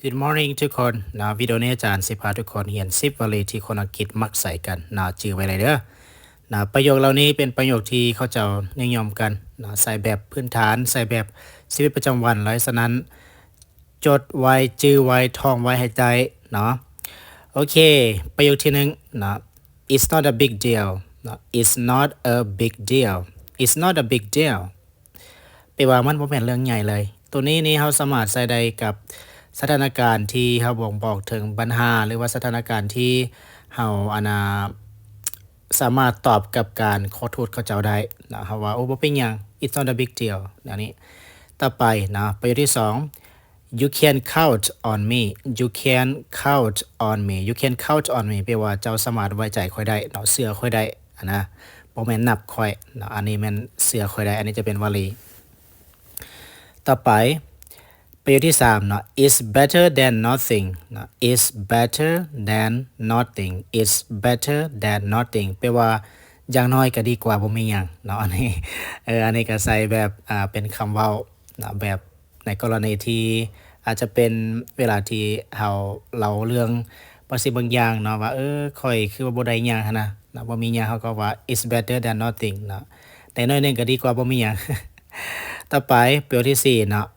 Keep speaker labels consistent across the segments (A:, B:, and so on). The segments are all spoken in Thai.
A: Good morning ทุกคนนะวิดีโอนี้อาจารย์สิพาทุกคนเรียน10วลีที่คนอังกฤษมักใส่กันนะจื่อไว้เลยเด้อนะประโยคเหล่านี้เป็นประโยคที่เขาเจ้านิยมกันนะใส่แบบพื้นฐานใส่แบบชีวิตประจำวันเลยฉะนั้นจดไว้จื่อไว้ท่องไว้ให้ใจเนาะโอเคประโยคที่หนึ่งนะ It's not a big deal นะ It's not a big deal It's not a big deal แปลว่ามันบ่แม่นเรื่องใหญ่เลย ตัวนี้นี่เราสามารถใส่ได้กับสถานการณ์ที่เราบ่งบอกถึงปัญหาหรือว่าสถานการณ์ที่เราสามารถตอบกับการขอโทษเขาเจ้าได้นะเราว่าโอ้บ่เป็นหยัง It's not a big deal อย่างนี้ต่อไปนะประโยคที่สอง You can count on me You can count on me You can count on me แปลว่าเจ้าสามารถไว้ใจค่อยได้เนาะเชื่อค่อยได้นะบ่แม่นนับค่อยนะอันนี้แม่นเชื่อค่อยได้อันนี้จะเป็นวลีต่อไปประโยคที่3เนาะ is better than nothing นะ is better than nothing is better than nothing แปลว่าอย่างน้อยก็ดีกว่าบ่มีหยังเนาะอันนี้อันนี้ก็ใส่แบบเป็นคำเว้านะแบบในกรณีที่อาจจะเป็นเวลาที่เราเรื่องบางสิ่งบางอย่างเนาะว่าค่อยคือว่าบ่ได้หยังนะบ่มีหยังเขาก็ว่า is better than nothing เนาะแต่น้อยนึงก็ดีกว่าบ่มีหยัง ต่อไปประโยคที่4เนาะ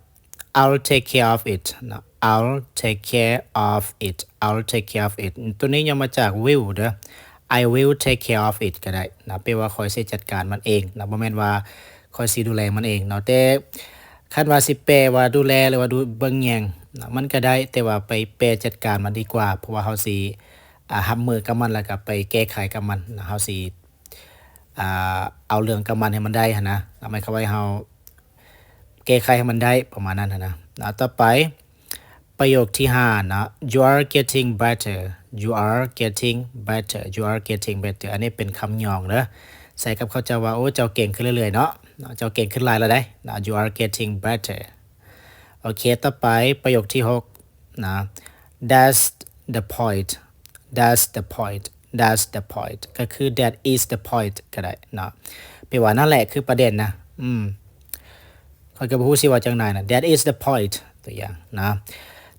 A: I'll take care of it นะ I'll take care of it I'll take care of it ตัวนี้ยังมาจาก will เด้อ I will take care of it ก็ได้นะแปลว่าคอยสิจัดการมันเองนะบ่แม่นว่าคอยสิดูแลมันเองเนาะแต่คันว่าสิแปลว่าดูแลหรือว่าดูเบิ่งแยงนะมันก็ได้แต่ว่าไปแปลจัดการมันดีกว่าเพราะว่าเฮาสิรับมือกับมันแล้วก็ไปแก้ไขกับมันนะเฮาสิเอาเรื่องกับมันให้มันได้นะหมายความว่าเฮาแก้ไขให้มันได้ประมาณนั้นนะต่อไปประโยคที่5นะ you are getting better you are getting better you are getting better อันนี้เป็นคำยองเด้อใส่กับเขาจะว่าโอ้เจ้าเก่งขึ้นเรื่อยๆเนาะเจ้าเก่งขึ้นหลายแล้วได้นะ you are getting better โอเคต่อไปประโยคที่6นะ that's the point that's the point that's the point ก็คือ that is the point ก็ได้นะแปลว่านั่นแหละคือประเด็นนะเขาก็พูดสิว่าจังไหนนะ that is the point ตัวอย่างนะ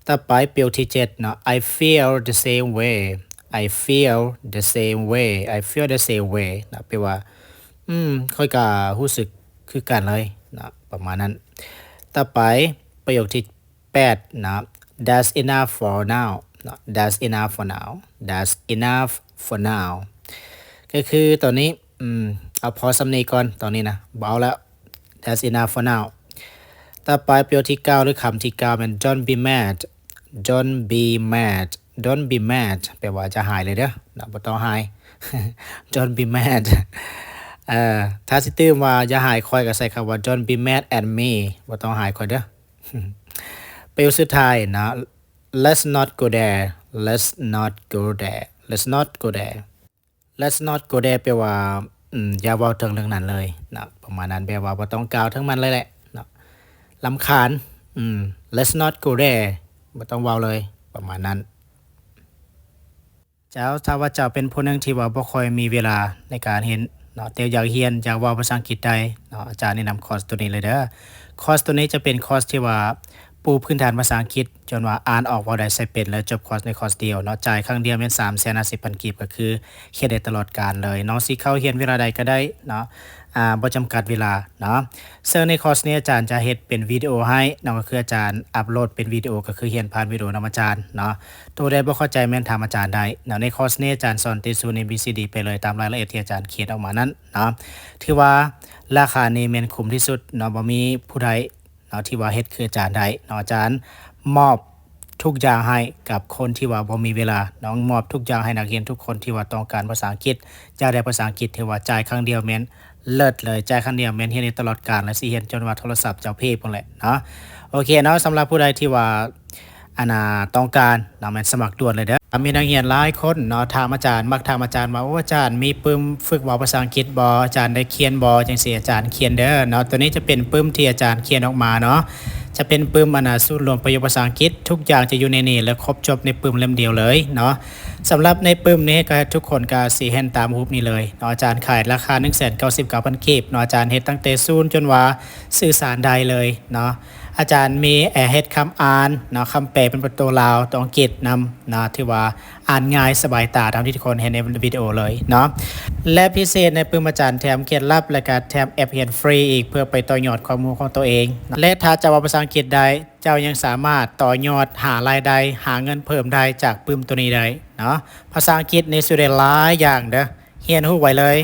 A: ต่อไปประโยคที่7เนาะ I feel the same way I feel the same way I feel the same way นะแปลว่าค่อยก็รู้สึกคือกันเลยนะประมาณนั้นต่อไปประโยคที่8นะ that's enough for now นะ that's enough for now that's enough for now ก็คือตอนนี้เอาพอสำนีก่อนตอนนี้นะเบาแล้ว that's enough for nowต่อไปประโยคที่9หรือคำที่9มัน don't be mad don't be mad don't be mad แปลว่าจะหายเลยเด้อนะบ่ต้องหาย don't be mad ถ้าสิตื้มว่าจะหายคอยก็ใส่คำว่า don't be mad at me บ่ต้องหายคอยเด้อ ประโยคสุดท้ายนะ let's not go there let's not go there let's not go there let's not go there แปลว่าอย่าเว้าถึงเรื่องนั้นเลยนะประมาณนั้นแปลว่าบ่ต้องกล่าวถึงมันเลยแหละรำคาญlet's not go there ไม่ต้องเว้าเลยประมาณนั้นเจ้าถ้าว่าเจ้าเป็นผู้นึงที่ว่าบ่ค่อยมีเวลาในการเห็นเนาะแต่อยากเรียนอยากเว้าภาษาอังกฤษได้เนาะอาจารย์แนะนำคอร์สตัวนี้เลยเด้อคอร์สตัวนี้จะเป็นคอร์สที่ว่าปูพื้นฐานภาษาอังกฤษจนว่าอ่านออกเว้าได้ใช้เป็นแล้วจบคอร์สในคอร์สเดียวเนาะจ่ายครั้งเดียวแม่น 350,000 กีบก็คือเรียนได้ตลอดกาลเลยน้องสิเข้าเรียนเวลาใดก็ได้เนาะบ่จำกัดเวลาเนาะซึ่งในคอร์สนี้อาจารย์จะเฮ็ดเป็นวิดีโอให้เนาะก็คืออาจารย์อัปโหลดเป็นวิดีโอก็คือเรียนผ่านวิดีโอนำอาจารย์เนาะตัวใดบ่เข้าใจแม่นถามอาจารย์ได้เนาะในคอร์สนี้อาจารย์สอนติดศูนย์ ABCD ไปเลยตามรายละเอียดที่อาจารย์เขียนออกมานั้นเนาะถือว่าราคานี้แม่นคุ้มที่สุดเนาะบ่มีผู้ใดเนาะที่ว่าเฮ็ดคืออาจารย์ได้เนาะอาจารย์มอบทุกอย่างให้กับคนที่ว่าบ่มีเวลาน้องมอบทุกอย่างให้นักเรียนทุกคนที่ว่าต้องการภาษาอังกฤษอยากได้ภาษาอังกฤษที่ว่าจ่ายครั้งเดียวแม่นเลิศเลยจ่ายครั้งเดียวแม่นเรียนได้ตลอดกาลและสิเรียนจนว่าโทรศัพท์เจ้าเพพุ่นแหละเนาะโอเคเนาะสำหรับผู้ใดที่ว่าต้องการเนาะแม่นสมัครด่วนเลยเด้อมีนักเรียนหลายคนเนาะถามอาจารย์มักถามอาจารย์ว่าโอ้อาจารย์มีปึ้มฝึกเว้าภาษาอังกฤษบ่อาจารย์ได้เขียนบ่จังซี่อาจารย์เขียนเด้อเนาะตัวนี้จะเป็นปึ้มที่อาจารย์เขียนออกมาเนาะจะเป็นปึ้มสูตรรวมประโยคภาษาอังกฤษทุกอย่างจะอยู่ในนี้และครบจบในปึ้มเล่มเดียวเลยเนาะสำหรับในปึ้มนี้ก็ทุกคนก็สิเห็นตามรูปนี้เลยเนาะอาจารย์ขายราคา 199,000 กีบเนาะอาจารย์เฮ็ดตั้งแต่ศูนย์จนว่าสื่อสารได้เลยเนาะ อาจารย์มีเฮ็ดคำอ่านเนาะคำแปลเป็นประตูลาวตัวอังกฤษนำนะที่ว่าอ่านง่ายสบายตาตามที่ทุกคนเห็นในวิดีโอเลยเนาะและพิเศษในปึ้มอาจารย์แถมเคล็ดลับและก็แถมแอปเรียนฟรีอีกเพื่อไปต่อยอดความรู้ของตัวเองและถ้าจะว่าภาษาอังกฤษได้เจ้ายังสามารถต่อยอดหารายได้หาเงินเพิ่มได้จากปึ้มตัวนี้ได้เนาะภาษาอังกฤษในสุดหลายอย่างเด้อเรียนรู้ไว้เลย